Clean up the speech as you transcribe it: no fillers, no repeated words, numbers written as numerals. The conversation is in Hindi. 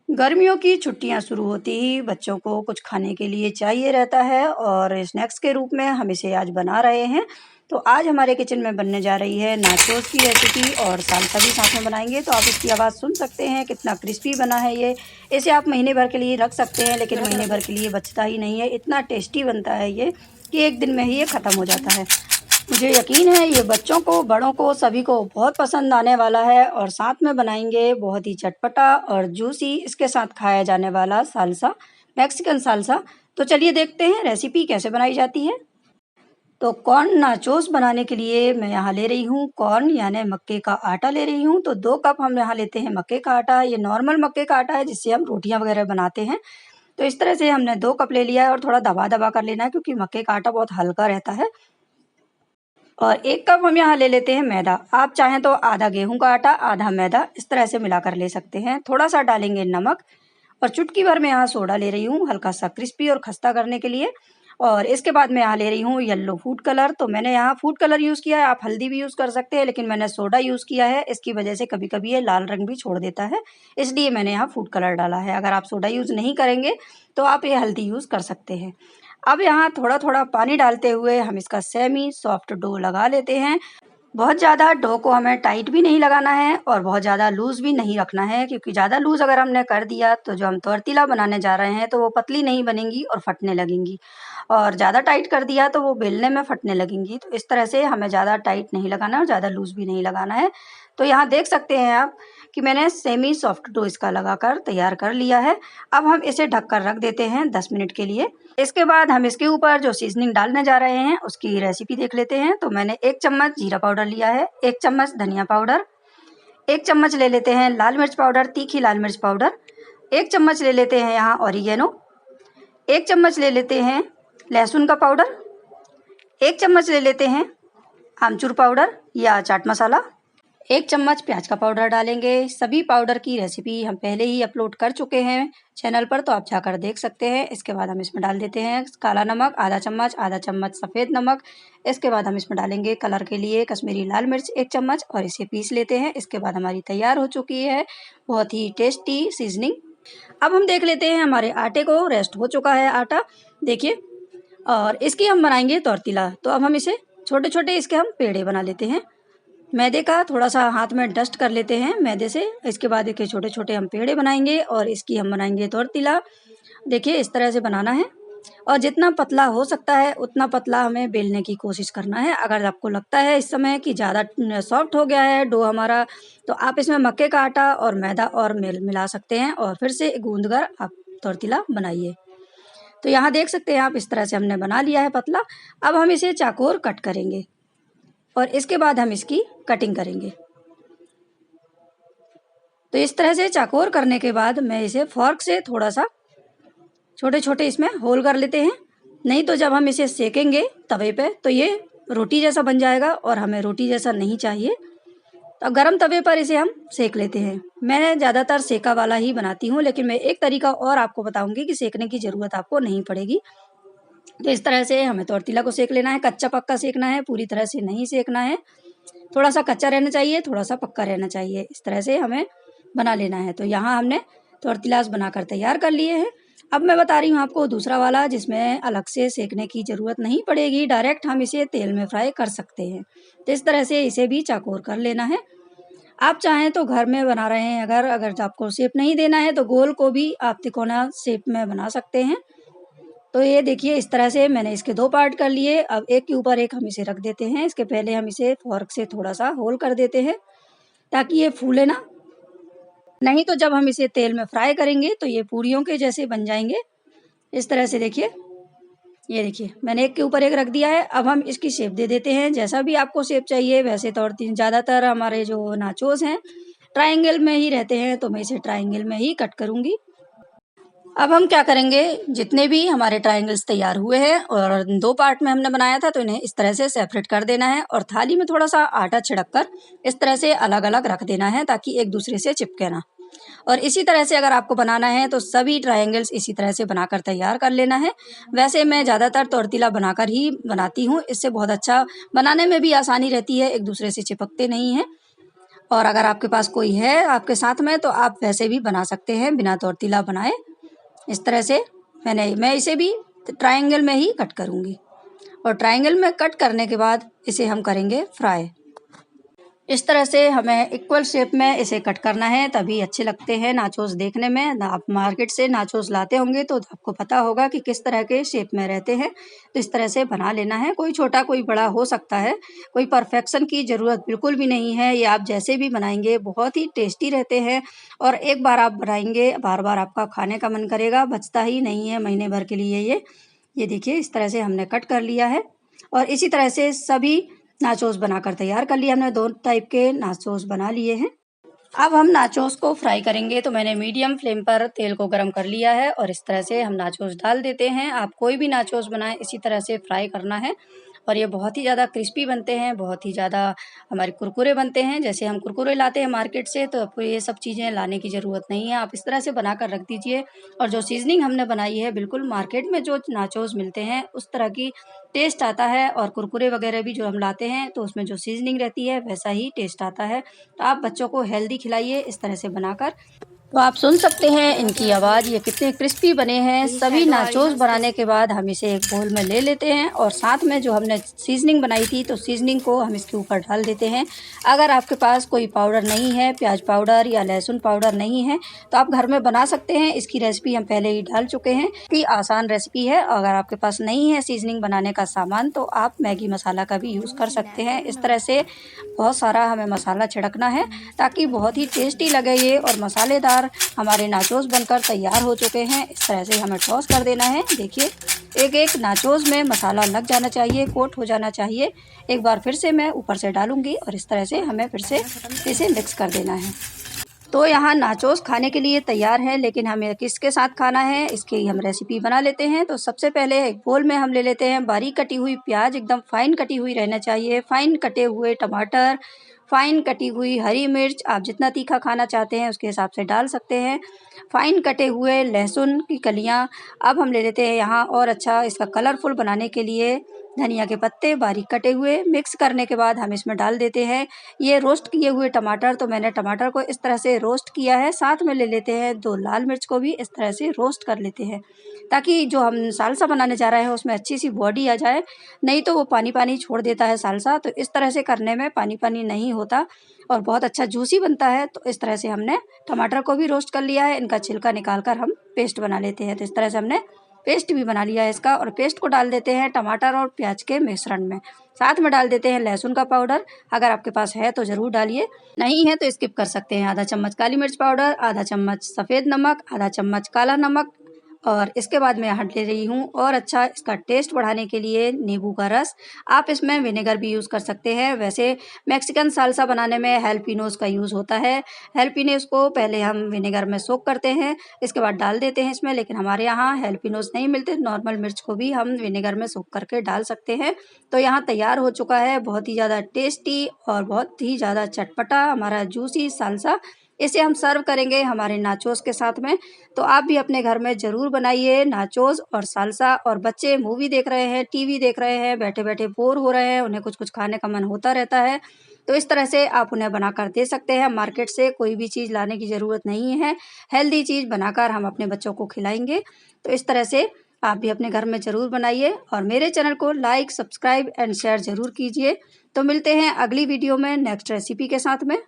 गर्मियों की छुट्टियां शुरू होते ही बच्चों को कुछ खाने के लिए चाहिए रहता है और स्नैक्स के रूप में हम इसे आज बना रहे हैं। तो आज हमारे किचन में बनने जा रही है नाचोस की रेसिपी और सालसा भी साथ में बनाएंगे। तो आप इसकी आवाज़ सुन सकते हैं कितना क्रिस्पी बना है ये। इसे आप महीने भर के लिए रख सकते हैं, लेकिन महीने भर के लिए बचता ही नहीं है। इतना टेस्टी बनता है ये कि एक दिन में ही ये ख़त्म हो जाता है। मुझे यकीन है ये बच्चों को, बड़ों को, सभी को बहुत पसंद आने वाला है। और साथ में बनाएंगे बहुत ही चटपटा और जूसी इसके साथ खाया जाने वाला सालसा, मैक्सिकन सालसा। तो चलिए देखते हैं रेसिपी कैसे बनाई जाती है। तो कॉर्न नाचोस बनाने के लिए मैं यहाँ ले रही हूँ कॉर्न यानी मक्के का आटा ले रही हूँ। तो 2 कप हम यहाँ लेते हैं मक्के का आटा। ये नॉर्मल मक्के का आटा है जिससे हम रोटियां वगैरह बनाते हैं। तो इस तरह से हमने 2 कप ले लिया है और थोड़ा दबा दबा कर लेना है क्योंकि मक्के का आटा बहुत हल्का रहता है। और 1 कप हम यहाँ ले लेते हैं मैदा। आप चाहें तो आधा गेहूं का आटा आधा मैदा इस तरह से मिलाकर ले सकते हैं। थोड़ा सा डालेंगे नमक और चुटकी भर में यहाँ सोडा ले रही हूँ हल्का सा क्रिस्पी और खस्ता करने के लिए। और इसके बाद मैं यहाँ ले रही हूँ येलो फूड कलर। तो मैंने यहाँ फूड कलर यूज़ किया है, आप हल्दी भी यूज़ कर सकते हैं, लेकिन मैंने सोडा यूज़ किया है। इसकी वजह से कभी कभी ये लाल रंग भी छोड़ देता है, इसलिए मैंने यहाँ फूड कलर डाला है। अगर आप सोडा यूज़ नहीं करेंगे तो आप ये हल्दी यूज़ कर सकते हैं। अब यहाँ थोड़ा थोड़ा पानी डालते हुए हम इसका सेमी सॉफ्ट डो लगा लेते हैं। बहुत ज़्यादा डो को हमें टाइट भी नहीं लगाना है और बहुत ज़्यादा लूज़ भी नहीं रखना है, क्योंकि ज़्यादा लूज़ अगर हमने कर दिया तो जो हम तोरतिला बनाने जा रहे हैं तो वो पतली नहीं बनेंगी और फटने लगेंगी। और ज़्यादा टाइट कर दिया तो वो बेलने में फटने लगेंगी। तो इस तरह से हमें ज़्यादा टाइट नहीं लगाना है और ज़्यादा लूज़ भी नहीं लगाना है। तो यहाँ देख सकते हैं आप कि मैंने सेमी सॉफ्ट डो इसका लगाकर तैयार कर लिया है। अब हम इसे ढककर रख देते हैं 10 मिनट के लिए। इसके बाद हम इसके ऊपर जो सीजनिंग डालने जा रहे हैं उसकी रेसिपी देख लेते हैं। तो मैंने 1 चम्मच जीरा पाउडर लिया है, 1 चम्मच धनिया पाउडर, 1 चम्मच ले लेते हैं लाल मिर्च पाउडर, तीखी लाल मिर्च पाउडर, 1 चम्मच ले लेते हैं यहाँ ऑरिगेनो, 1 चम्मच ले लेते हैं लहसुन का पाउडर, 1 चम्मच ले लेते हैं आमचूर पाउडर या चाट मसाला, 1 चम्मच प्याज का पाउडर डालेंगे। सभी पाउडर की रेसिपी हम पहले ही अपलोड कर चुके हैं चैनल पर, तो आप जाकर देख सकते हैं। इसके बाद हम इसमें डाल देते हैं काला नमक आधा चम्मच सफ़ेद नमक। इसके बाद हम इसमें डालेंगे कलर के लिए कश्मीरी लाल मिर्च 1 चम्मच और इसे पीस लेते हैं। इसके बाद हमारी तैयार हो चुकी है बहुत ही टेस्टी सीजनिंग। अब हम देख लेते हैं हमारे आटे को, रेस्ट हो चुका है आटा, देखिए। और इसकी हम बनाएंगे तोरतिला। तो अब हम इसे छोटे छोटे इसके हम पेड़े बना लेते हैं। मैदे का थोड़ा सा हाथ में डस्ट कर लेते हैं मैदे से। इसके बाद देखिए छोटे छोटे हम पेड़े बनाएंगे और इसकी हम बनाएंगे तोरतिला। देखिए इस तरह से बनाना है और जितना पतला हो सकता है उतना पतला हमें बेलने की कोशिश करना है। अगर आपको लगता है इस समय कि ज़्यादा सॉफ्ट हो गया है डो हमारा, तो आप इसमें मक्के का आटा और मैदा और मिला सकते हैं और फिर से गूंद कर आप तोरतिला बनाइए। तो यहाँ देख सकते हैं आप इस तरह से हमने बना लिया है पतला। अब हम इसे चाकोर कट करेंगे और इसके बाद हम इसकी कटिंग करेंगे। तो इस तरह से चाकोर करने के बाद मैं इसे फॉर्क से थोड़ा सा छोटे छोटे इसमें होल कर लेते हैं। नहीं तो जब हम इसे सेकेंगे तवे पे तो ये रोटी जैसा बन जाएगा और हमें रोटी जैसा नहीं चाहिए। तो गरम तवे पर इसे हम सेक लेते हैं। मैं ज़्यादातर सेका वाला ही बनाती हूँ, लेकिन मैं एक तरीका और आपको बताऊंगी कि सेकने की ज़रूरत आपको नहीं पड़ेगी। तो इस तरह से हमें तोरतिला को सेक लेना है, कच्चा पक्का सेकना है, पूरी तरह से नहीं सेकना है। थोड़ा सा कच्चा रहना चाहिए, थोड़ा सा पक्का रहना चाहिए, इस तरह से हमें बना लेना है। तो यहाँ हमने टॉर्टिलास बनाकर तैयार कर लिए हैं। अब मैं बता रही हूँ आपको दूसरा वाला जिसमें अलग से सेकने की ज़रूरत नहीं पड़ेगी, डायरेक्ट हम इसे तेल में फ्राई कर सकते हैं। तो इस तरह से इसे भी चौकोर कर लेना है। आप चाहें तो घर में बना रहे हैं, अगर आपको शेप नहीं देना है तो गोल को भी आप तिकोना शेप में बना सकते हैं। तो ये देखिए इस तरह से मैंने इसके 2 पार्ट कर लिए। अब एक के ऊपर एक हम इसे रख देते हैं। इसके पहले हम इसे फॉर्क से थोड़ा सा होल कर देते हैं ताकि ये फूले ना, नहीं तो जब हम इसे तेल में फ्राई करेंगे तो ये पूरियों के जैसे बन जाएंगे। इस तरह से देखिए, ये देखिए मैंने एक के ऊपर एक रख दिया है। अब हम इसकी शेप दे देते हैं, जैसा भी आपको शेप चाहिए। वैसे तो और ज़्यादातर हमारे जो नाचोस हैं ट्रायंगल में ही रहते हैं, तो मैं इसे ट्रायंगल में ही कट करूँगी। अब हम क्या करेंगे, जितने भी हमारे ट्रायंगल्स तैयार हुए हैं और 2 पार्ट में हमने बनाया था, तो इन्हें इस तरह से सेपरेट कर देना है और थाली में थोड़ा सा आटा छिड़क कर इस तरह से अलग अलग रख देना है ताकि एक दूसरे से चिपके ना। और इसी तरह से अगर आपको बनाना है तो सभी ट्रायंगल्स इसी तरह से बनाकर तैयार कर लेना है। वैसे मैं ज़्यादातर टॉर्टिला बनाकर ही बनाती हूँ, इससे बहुत अच्छा बनाने में भी आसानी रहती है, एक दूसरे से चिपकते नहीं हैं। और अगर आपके पास कोई है आपके साथ में तो आप वैसे भी बना सकते हैं बिना टॉर्टिला बनाए। इस तरह से मैं इसे भी ट्रायंगल में ही कट करूँगी और ट्रायंगल में कट करने के बाद इसे हम करेंगे फ्राई। इस तरह से हमें इक्वल शेप में इसे कट करना है, तभी अच्छे लगते हैं नाचोस देखने में। आप मार्केट से नाचोस लाते होंगे तो आपको पता होगा कि किस तरह के शेप में रहते हैं। तो इस तरह से बना लेना है, कोई छोटा कोई बड़ा हो सकता है, कोई परफेक्शन की ज़रूरत बिल्कुल भी नहीं है। ये आप जैसे भी बनाएंगे बहुत ही टेस्टी रहते हैं और एक बार आप बनाएंगे बार बार आपका खाने का मन करेगा, बचता ही नहीं है महीने भर के लिए ये देखिए इस तरह से हमने कट कर लिया है और इसी तरह से सभी नाचोस बनाकर तैयार कर लिया। हमने 2 टाइप के नाचोस बना लिए हैं। अब हम नाचोस को फ्राई करेंगे तो मैंने मीडियम फ्लेम पर तेल को गरम कर लिया है और इस तरह से हम नाचोस डाल देते हैं। आप कोई भी नाचोस बनाएं इसी तरह से फ्राई करना है और ये बहुत ही ज़्यादा क्रिस्पी बनते हैं, बहुत ही ज़्यादा हमारे कुरकुरे बनते हैं। जैसे हम कुरकुरे लाते हैं मार्केट से तो आपको ये सब चीज़ें लाने की ज़रूरत नहीं है, आप इस तरह से बनाकर रख दीजिए। और जो सीजनिंग हमने बनाई है बिल्कुल मार्केट में जो नाचोस मिलते हैं उस तरह की टेस्ट आता है और कुरकुरे वगैरह भी जो हम लाते हैं तो उसमें जो सीजनिंग रहती है वैसा ही टेस्ट आता है। तो आप बच्चों को हेल्दी खिलाइए इस तरह से बनाकर। तो आप सुन सकते हैं इनकी आवाज़, ये कितने क्रिस्पी बने हैं। सभी नाचोस बनाने के बाद हम इसे एक बोल में ले लेते हैं और साथ में जो हमने सीजनिंग बनाई थी तो सीजनिंग को हम इसके ऊपर डाल देते हैं। अगर आपके पास कोई पाउडर नहीं है, प्याज पाउडर या लहसुन पाउडर नहीं है तो आप घर में बना सकते हैं। इसकी रेसिपी हम पहले ही डाल चुके हैं, की आसान रेसिपी है। अगर आपके पास नहीं है सीजनिंग बनाने का सामान तो आप मैगी मसाला का भी यूज़ कर सकते हैं। इस तरह से बहुत सारा हमें मसाला छिड़कना है ताकि बहुत ही टेस्टी लगे ये और मसालेदार हमारे नाचोस बनकर तैयार हो चुके हैं। इस तरह से हमें टॉस कर देना है। देखिए एक एक नाचोस में मसाला लग जाना चाहिए, कोट हो जाना चाहिए। एक बार फिर से मैं ऊपर से डालूंगी और इस तरह से हमें फिर से इसे मिक्स कर देना है। तो यहाँ नाचोस खाने के लिए तैयार है, लेकिन हमें किसके साथ खाना है इसकी हम रेसिपी बना लेते हैं। तो सबसे पहले एक बोल में हम ले लेते हैं बारीक कटी हुई प्याज, एकदम फाइन कटी हुई रहना चाहिए, फाइन कटे हुए टमाटर, फाइन कटी हुई हरी मिर्च, आप जितना तीखा खाना चाहते हैं उसके हिसाब से डाल सकते हैं, फाइन कटे हुए लहसुन की कलियाँ। अब हम ले लेते हैं यहाँ और अच्छा इसका कलरफुल बनाने के लिए धनिया के पत्ते बारीक कटे हुए। मिक्स करने के बाद हम इसमें डाल देते हैं ये रोस्ट किए हुए टमाटर। तो मैंने टमाटर को इस तरह से रोस्ट किया है। साथ में ले लेते हैं 2 लाल मिर्च को भी इस तरह से रोस्ट कर लेते हैं ताकि जो हम सालसा बनाने जा रहे हैं उसमें अच्छी सी बॉडी आ जाए, नहीं तो वो पानी पानी छोड़ देता है सालसा। तो इस तरह से करने में पानी पानी नहीं होता और बहुत अच्छा जूसी बनता है। तो इस तरह से हमने टमाटर को भी रोस्ट कर लिया है, इनका छिलका निकाल कर हम पेस्ट बना लेते हैं। तो इस तरह से हमने पेस्ट भी बना लिया है इसका और पेस्ट को डाल देते हैं टमाटर और प्याज के मिश्रण में। साथ में डाल देते हैं लहसुन का पाउडर, अगर आपके पास है तो ज़रूर डालिए, नहीं है तो स्किप कर सकते हैं। आधा चम्मच काली मिर्च पाउडर, आधा चम्मच सफ़ेद नमक, आधा चम्मच काला नमक और इसके बाद मैं यहाँ ले रही हूँ और अच्छा इसका टेस्ट बढ़ाने के लिए नींबू का रस। आप इसमें विनेगर भी यूज़ कर सकते हैं। वैसे मैक्सिकन सालसा बनाने में हैलपिनोस का यूज़ होता है। हैलपिनोस को पहले हम विनेगर में सोक करते हैं, इसके बाद डाल देते हैं इसमें, लेकिन हमारे यहाँ हैलपिनोस नहीं मिलते, नॉर्मल मिर्च को भी हम विनेगर में सोक करके डाल सकते हैं। तो यहाँ तैयार हो चुका है बहुत ही ज़्यादा टेस्टी और बहुत ही ज़्यादा चटपटा हमारा जूसी सालसा। इसे हम सर्व करेंगे हमारे नाचोस के साथ में। तो आप भी अपने घर में ज़रूर बनाइए नाचोस और सालसा। और बच्चे मूवी देख रहे हैं, टीवी देख रहे हैं, बैठे बैठे बोर हो रहे हैं, उन्हें कुछ कुछ खाने का मन होता रहता है, तो इस तरह से आप उन्हें बनाकर दे सकते हैं। मार्केट से कोई भी चीज़ लाने की ज़रूरत नहीं है, हेल्दी चीज़ बनाकर हम अपने बच्चों को खिलाएंगे। तो इस तरह से आप भी अपने घर में ज़रूर बनाइए और मेरे चैनल को लाइक, सब्सक्राइब एंड शेयर ज़रूर कीजिए। तो मिलते हैं अगली वीडियो में नेक्स्ट रेसिपी के साथ में।